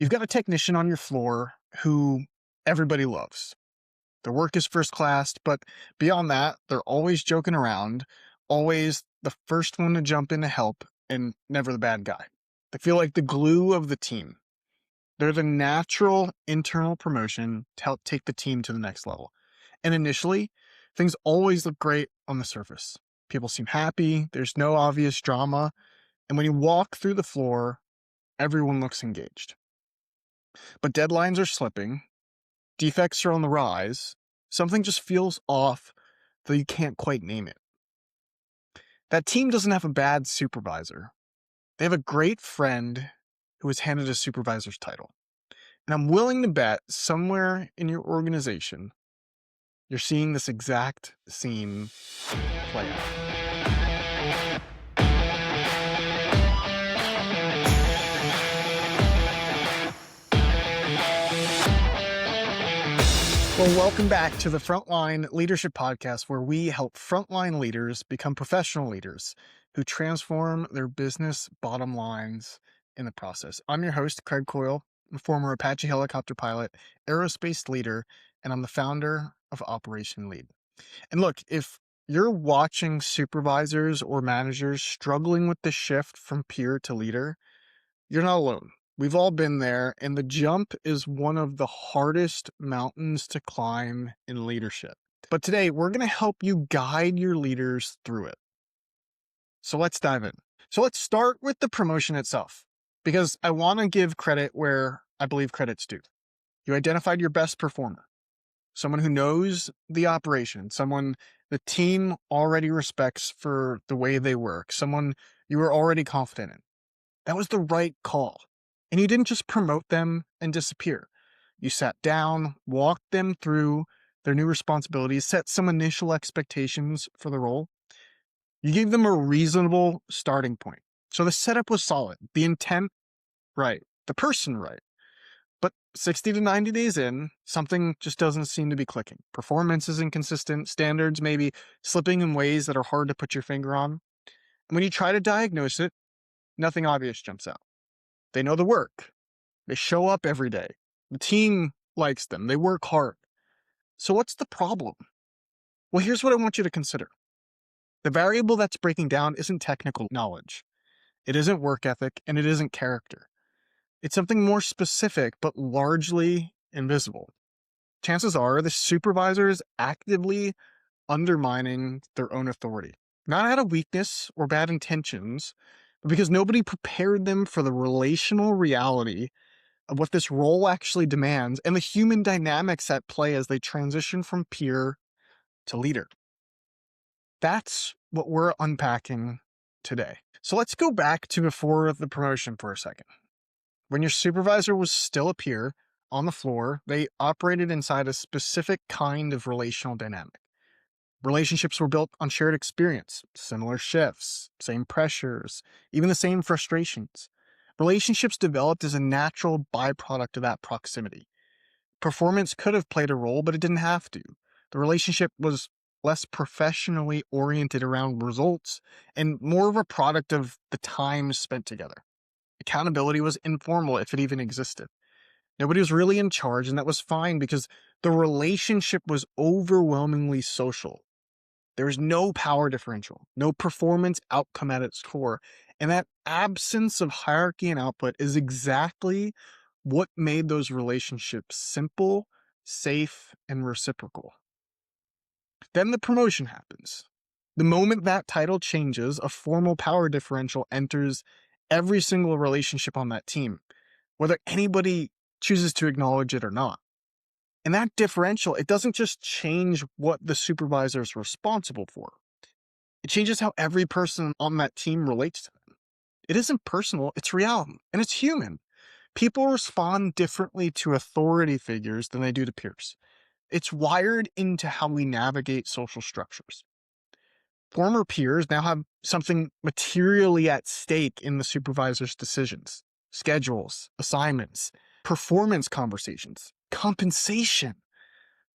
You've got a technician on your floor who everybody loves. Their work is first class, but beyond that, they're always joking around, always the first one to jump in to help, and never the bad guy. They feel like the glue of the team. They're the natural internal promotion to help take the team to the next level. And initially, things always look great on the surface. People seem happy, there's no obvious drama, and when you walk through the floor, everyone looks engaged. But deadlines are slipping, defects are on the rise, something just feels off, though you can't quite name it. That team doesn't have a bad supervisor. They have a great friend who was handed a supervisor's title. And I'm willing to bet somewhere in your organization, you're seeing this exact scene play out. Well, welcome back to the Frontline Leadership Podcast, where we help frontline leaders become professional leaders who transform their business bottom lines in the process. I'm your host, Craig Coyle, a former Apache helicopter pilot, aerospace leader, and I'm the founder of Operation Lead. And look, if you're watching supervisors or managers struggling with the shift from peer to leader, you're not alone. We've all been there, and the jump is one of the hardest mountains to climb in leadership. But today, we're going to help you guide your leaders through it. So let's dive in. So let's start with the promotion itself, because I want to give credit where I believe credit's due. You identified your best performer, someone who knows the operation, someone the team already respects for the way they work, someone you were already confident in. That was the right call. And you didn't just promote them and disappear. You sat down, walked them through their new responsibilities, set some initial expectations for the role. You gave them a reasonable starting point. So the setup was solid, the intent right, the person right. But 60 to 90 days in, something just doesn't seem to be clicking. Performance is inconsistent, standards maybe slipping in ways that are hard to put your finger on. And when you try to diagnose it, nothing obvious jumps out. They know the work. They show up every day. The team likes them. They work hard. So what's the problem? Well, here's what I want you to consider. The variable that's breaking down isn't technical knowledge. It isn't work ethic, and it isn't character. It's something more specific, but largely invisible. Chances are the supervisor is actively undermining their own authority. Not out of weakness or bad intentions, but because nobody prepared them for the relational reality of what this role actually demands and the human dynamics at play as they transition from peer to leader. That's what we're unpacking today. So let's go back to before the promotion for a second. When your supervisor was still a peer on the floor, they operated inside a specific kind of relational dynamic. Relationships were built on shared experience, similar shifts, same pressures, even the same frustrations. Relationships developed as a natural byproduct of that proximity. Performance could have played a role, but it didn't have to. The relationship was less professionally oriented around results and more of a product of the time spent together. Accountability was informal, if it even existed. Nobody was really in charge, and that was fine because the relationship was overwhelmingly social. There was no power differential, no performance outcome at its core. And that absence of hierarchy and output is exactly what made those relationships simple, safe, and reciprocal. Then the promotion happens. The moment that title changes, a formal power differential enters every single relationship on that team, whether anybody chooses to acknowledge it or not. And that differential, it doesn't just change what the supervisor is responsible for. It changes how every person on that team relates to them. It isn't personal, it's reality, and it's human. People respond differently to authority figures than they do to peers. It's wired into how we navigate social structures. Former peers now have something materially at stake in the supervisor's decisions, schedules, assignments, performance conversations, compensation.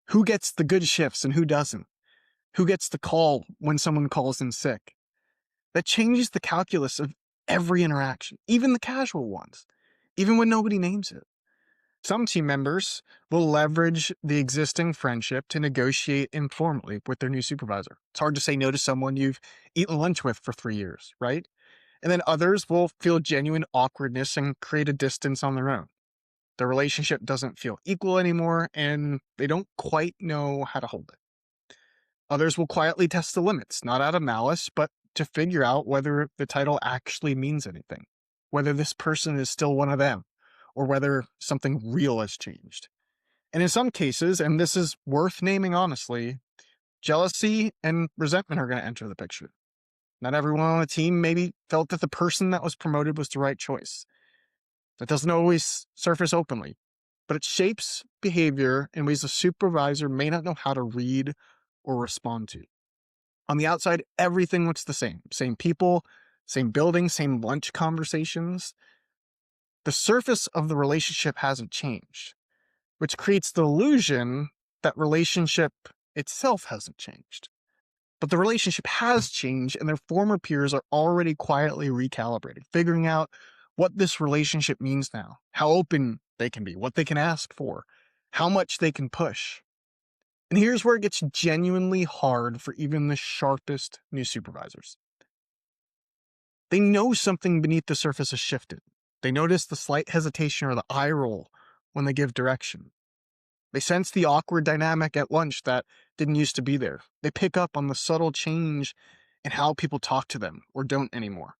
Who gets the good shifts and who doesn't? Who gets the call when someone calls in sick? That changes the calculus of every interaction, even the casual ones, even when nobody names it. Some team members will leverage the existing friendship to negotiate informally with their new supervisor. It's hard to say no to someone you've eaten lunch with for 3 years, right? And then others will feel genuine awkwardness and create a distance on their own. The relationship doesn't feel equal anymore, and they don't quite know how to hold it. Others will quietly test the limits, not out of malice, but to figure out whether the title actually means anything, whether this person is still one of them, or whether something real has changed. And in some cases, and this is worth naming honestly, jealousy and resentment are going to enter the picture. Not everyone on the team maybe felt that the person that was promoted was the right choice. That doesn't always surface openly, but it shapes behavior in ways the supervisor may not know how to read or respond to. On the outside, everything looks the same. Same people, same building, same lunch conversations. The surface of the relationship hasn't changed, which creates the illusion that relationship itself hasn't changed. But the relationship has changed, and their former peers are already quietly recalibrating, figuring out what this relationship means now, how open they can be, what they can ask for, how much they can push. And here's where it gets genuinely hard for even the sharpest new supervisors. They know something beneath the surface has shifted. They notice the slight hesitation or the eye roll when they give direction. They sense the awkward dynamic at lunch that didn't used to be there. They pick up on the subtle change in how people talk to them or don't anymore.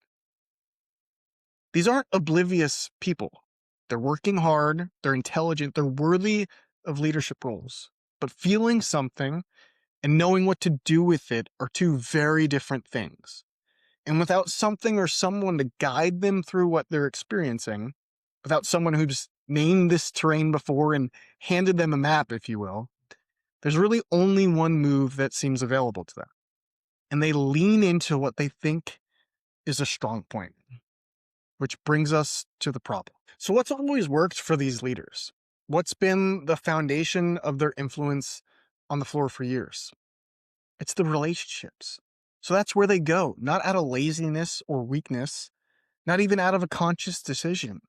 These aren't oblivious people. They're working hard, they're intelligent, they're worthy of leadership roles. But feeling something and knowing what to do with it are two very different things. And without something or someone to guide them through what they're experiencing, without someone who's named this terrain before and handed them a map, if you will, there's really only one move that seems available to them. And they lean into what they think is a strong point, which brings us to the problem. So what's always worked for these leaders? What's been the foundation of their influence on the floor for years? It's the relationships. So that's where they go, not out of laziness or weakness, not even out of a conscious decision.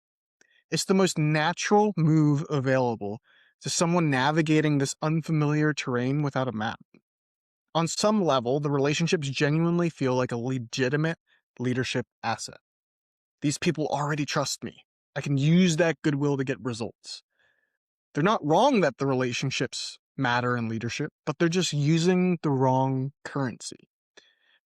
It's the most natural move available to someone navigating this unfamiliar terrain without a map. On some level, the relationships genuinely feel like a legitimate leadership asset. These people already trust me. I can use that goodwill to get results. They're not wrong that the relationships matter in leadership, but they're just using the wrong currency.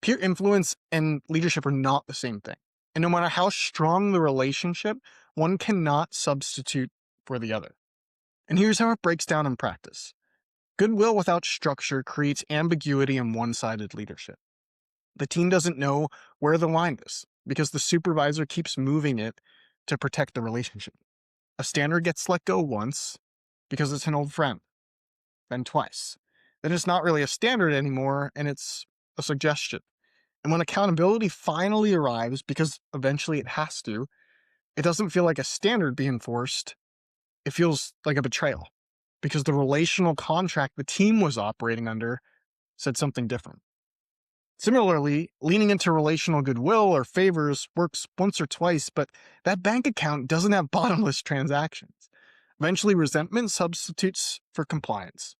Peer influence and leadership are not the same thing. And no matter how strong the relationship, one cannot substitute for the other. And here's how it breaks down in practice. Goodwill without structure creates ambiguity and one-sided leadership. The team doesn't know where the line is because the supervisor keeps moving it to protect the relationship. A standard gets let go once because it's an old friend, then twice. Then it's not really a standard anymore, and it's a suggestion. And when accountability finally arrives, because eventually it has to, it doesn't feel like a standard being enforced. It feels like a betrayal because the relational contract the team was operating under said something different. Similarly, leaning into relational goodwill or favors works once or twice, but that bank account doesn't have bottomless transactions. Eventually, resentment substitutes for compliance.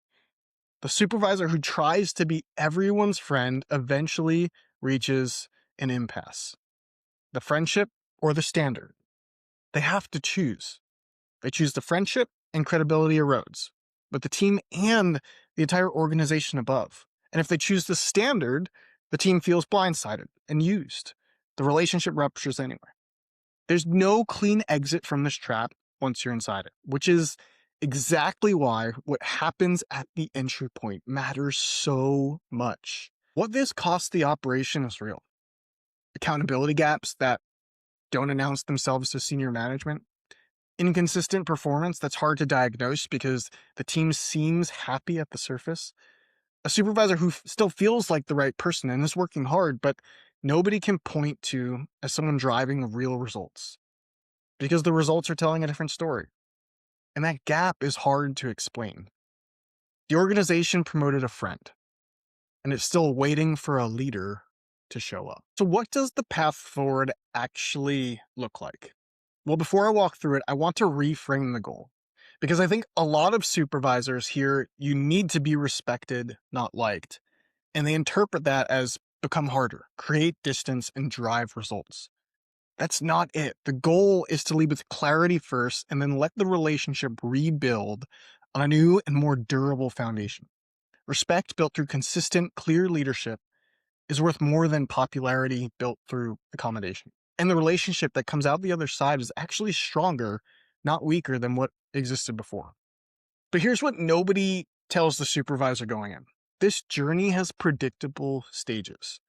The supervisor who tries to be everyone's friend eventually reaches an impasse. The friendship or the standard. They have to choose. They choose the friendship and credibility erodes, but the team and the entire organization above. And if they choose the standard, the team feels blindsided and used. The relationship ruptures anyway. There's no clean exit from this trap once you're inside it, which is exactly why what happens at the entry point matters so much. What this costs the operation is real. Accountability gaps that don't announce themselves to senior management, inconsistent performance that's hard to diagnose because the team seems happy at the surface, a supervisor who still feels like the right person and is working hard, but nobody can point to as someone driving real results because the results are telling a different story. And that gap is hard to explain. The organization promoted a friend, and it's still waiting for a leader to show up. So what does the path forward actually look like? Well, before I walk through it, I want to reframe the goal. Because I think a lot of supervisors hear you need to be respected, not liked, and they interpret that as become harder, create distance, and drive results. That's not it. The goal is to lead with clarity first and then let the relationship rebuild on a new and more durable foundation. Respect built through consistent, clear leadership is worth more than popularity built through accommodation. And the relationship that comes out the other side is actually stronger, not weaker than what existed before. But here's what nobody tells the supervisor going in. This journey has predictable stages,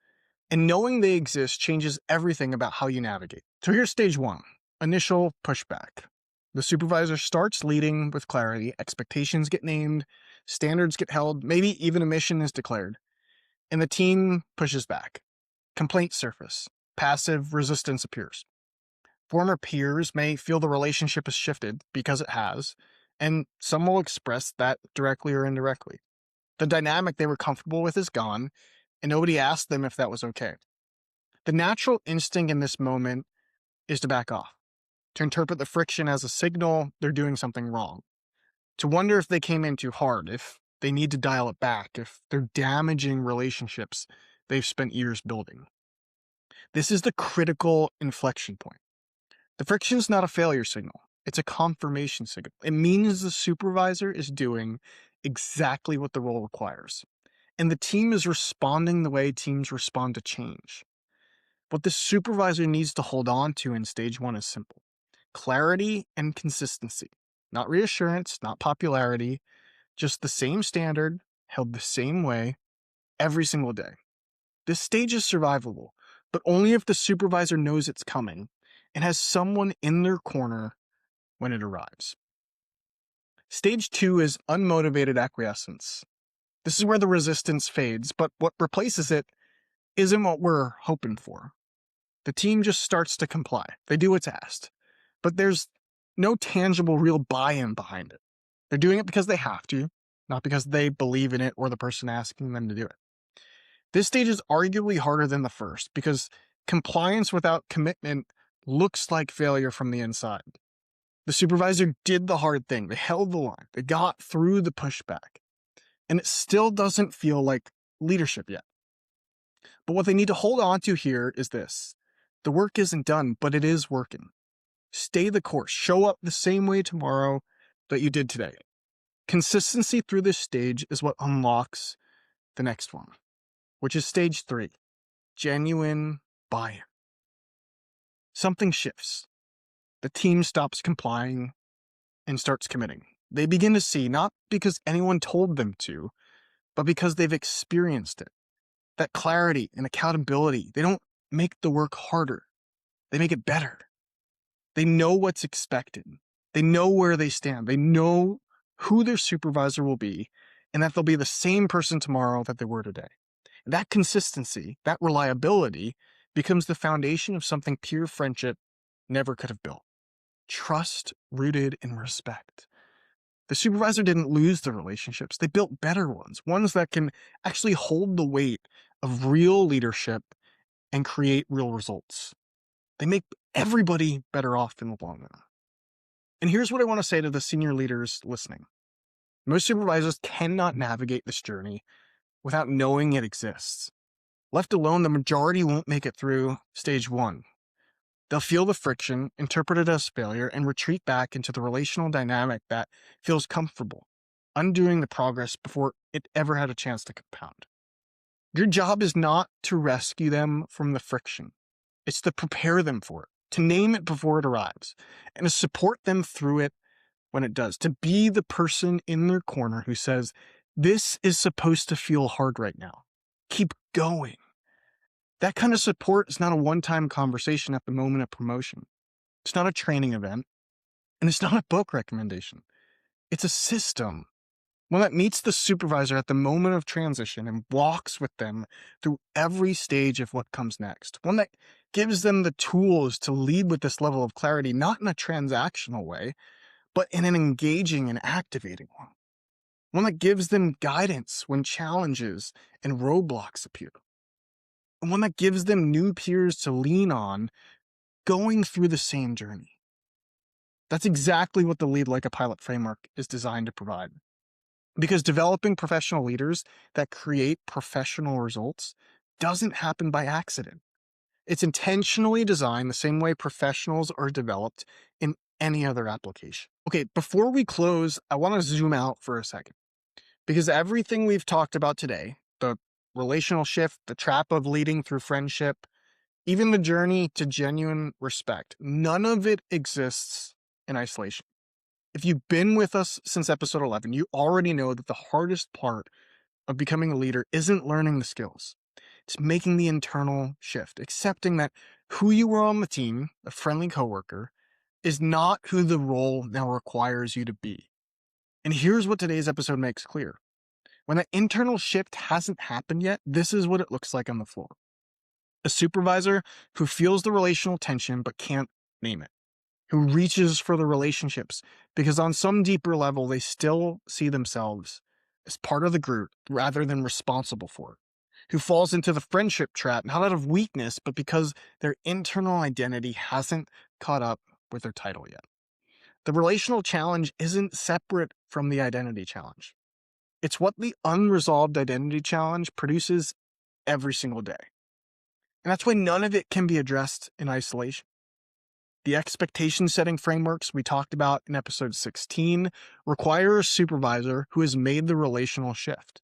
and knowing they exist changes everything about how you navigate. So here's stage one, initial pushback. The supervisor starts leading with clarity, expectations get named, standards get held, maybe even a mission is declared, and the team pushes back. Complaints surface, passive resistance appears. Former peers may feel the relationship has shifted because it has, and some will express that directly or indirectly. The dynamic they were comfortable with is gone, and nobody asked them if that was okay. The natural instinct in this moment is to back off, to interpret the friction as a signal they're doing something wrong, to wonder if they came in too hard, if they need to dial it back, if they're damaging relationships they've spent years building. This is the critical inflection point. The friction is not a failure signal. It's a confirmation signal. It means the supervisor is doing exactly what the role requires, and the team is responding the way teams respond to change. What the supervisor needs to hold on to in stage one is simple: clarity and consistency. Not reassurance, not popularity, just the same standard, held the same way, every single day. This stage is survivable, but only if the supervisor knows it's coming and has someone in their corner when it arrives. Stage two is unmotivated acquiescence. This is where the resistance fades, but what replaces it isn't what we're hoping for. The team just starts to comply. They do what's asked, but there's no tangible, real buy-in behind it. They're doing it because they have to, not because they believe in it or the person asking them to do it. This stage is arguably harder than the first because compliance without commitment looks like failure from the inside. The supervisor did the hard thing. They held the line. They got through the pushback. And it still doesn't feel like leadership yet. But what they need to hold on to here is this: the work isn't done, but it is working. Stay the course. Show up the same way tomorrow that you did today. Consistency through this stage is what unlocks the next one, which is stage three, genuine buy-in. Something shifts. The team stops complying and starts committing. They begin to see, not because anyone told them to, but because they've experienced it. That clarity and accountability, they don't make the work harder. They make it better. They know what's expected. They know where they stand. They know who their supervisor will be, and that they'll be the same person tomorrow that they were today. That consistency, that reliability, becomes the foundation of something pure friendship never could have built. Trust rooted in respect. The supervisor didn't lose the relationships. They built better ones that can actually hold the weight of real leadership and create real results. They make everybody better off in the long run. And here's what I want to say to the senior leaders listening. Most supervisors cannot navigate this journey without knowing it exists. Left alone, the majority won't make it through stage one. They'll feel the friction, interpret it as failure, and retreat back into the relational dynamic that feels comfortable, undoing the progress before it ever had a chance to compound. Your job is not to rescue them from the friction. It's to prepare them for it, to name it before it arrives, and to support them through it when it does, to be the person in their corner who says, "This is supposed to feel hard right now. Keep going." That kind of support is not a one-time conversation at the moment of promotion. It's not a training event, and it's not a book recommendation. It's a system, one that meets the supervisor at the moment of transition and walks with them through every stage of what comes next. One that gives them the tools to lead with this level of clarity, not in a transactional way, but in an engaging and activating one. One that gives them guidance when challenges and roadblocks appear. And one that gives them new peers to lean on going through the same journey. That's exactly what the Lead Like a Pilot framework is designed to provide. Because developing professional leaders that create professional results doesn't happen by accident. It's intentionally designed the same way professionals are developed in any other application. Okay, before we close, I want to zoom out for a second. Because everything we've talked about today, the relational shift, the trap of leading through friendship, even the journey to genuine respect, none of it exists in isolation. If you've been with us since episode 11, you already know that the hardest part of becoming a leader isn't learning the skills. It's making the internal shift, accepting that who you were on the team, a friendly coworker, is not who the role now requires you to be. And here's what today's episode makes clear. When that internal shift hasn't happened yet, this is what it looks like on the floor. A supervisor who feels the relational tension but can't name it, who reaches for the relationships because on some deeper level, they still see themselves as part of the group rather than responsible for it, who falls into the friendship trap, not out of weakness, but because their internal identity hasn't caught up with their title yet. The relational challenge isn't separate from the identity challenge. It's what the unresolved identity challenge produces every single day. And that's why none of it can be addressed in isolation. The expectation setting frameworks we talked about in episode 16 require a supervisor who has made the relational shift.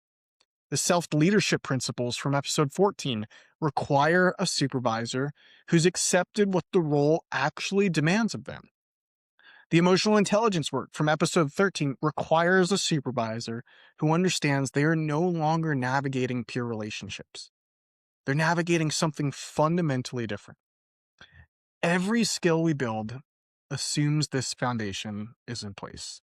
The self-leadership principles from episode 14 require a supervisor who's accepted what the role actually demands of them. The emotional intelligence work from episode 13 requires a supervisor who understands they are no longer navigating pure relationships. They're navigating something fundamentally different. Every skill we build assumes this foundation is in place.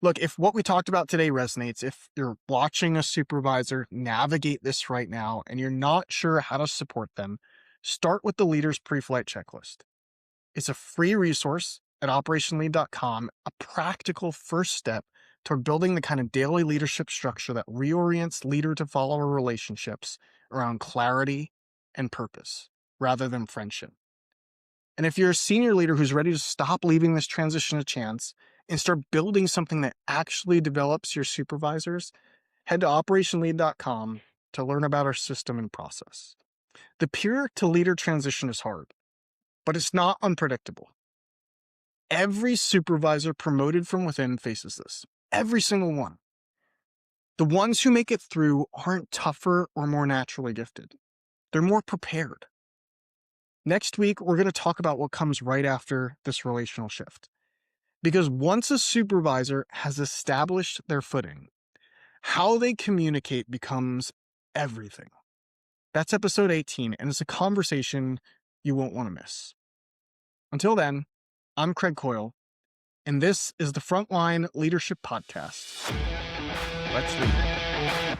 Look, if what we talked about today resonates, if you're watching a supervisor navigate this right now and you're not sure how to support them, start with the Leaders Pre-Flight Checklist. It's a free resource at operationlead.com, a practical first step toward building the kind of daily leadership structure that reorients leader to follower relationships around clarity and purpose rather than friendship. And if you're a senior leader who's ready to stop leaving this transition to chance and start building something that actually develops your supervisors, head to operationlead.com to learn about our system and process. The peer to leader transition is hard, but it's not unpredictable. Every supervisor promoted from within faces this. Every single one. The ones who make it through aren't tougher or more naturally gifted. They're more prepared. Next week, we're going to talk about what comes right after this relational shift. Because once a supervisor has established their footing, how they communicate becomes everything. That's episode 18, and it's a conversation you won't want to miss. Until then, I'm Craig Coyle, and this is the Frontline Leadership Podcast. Let's lead.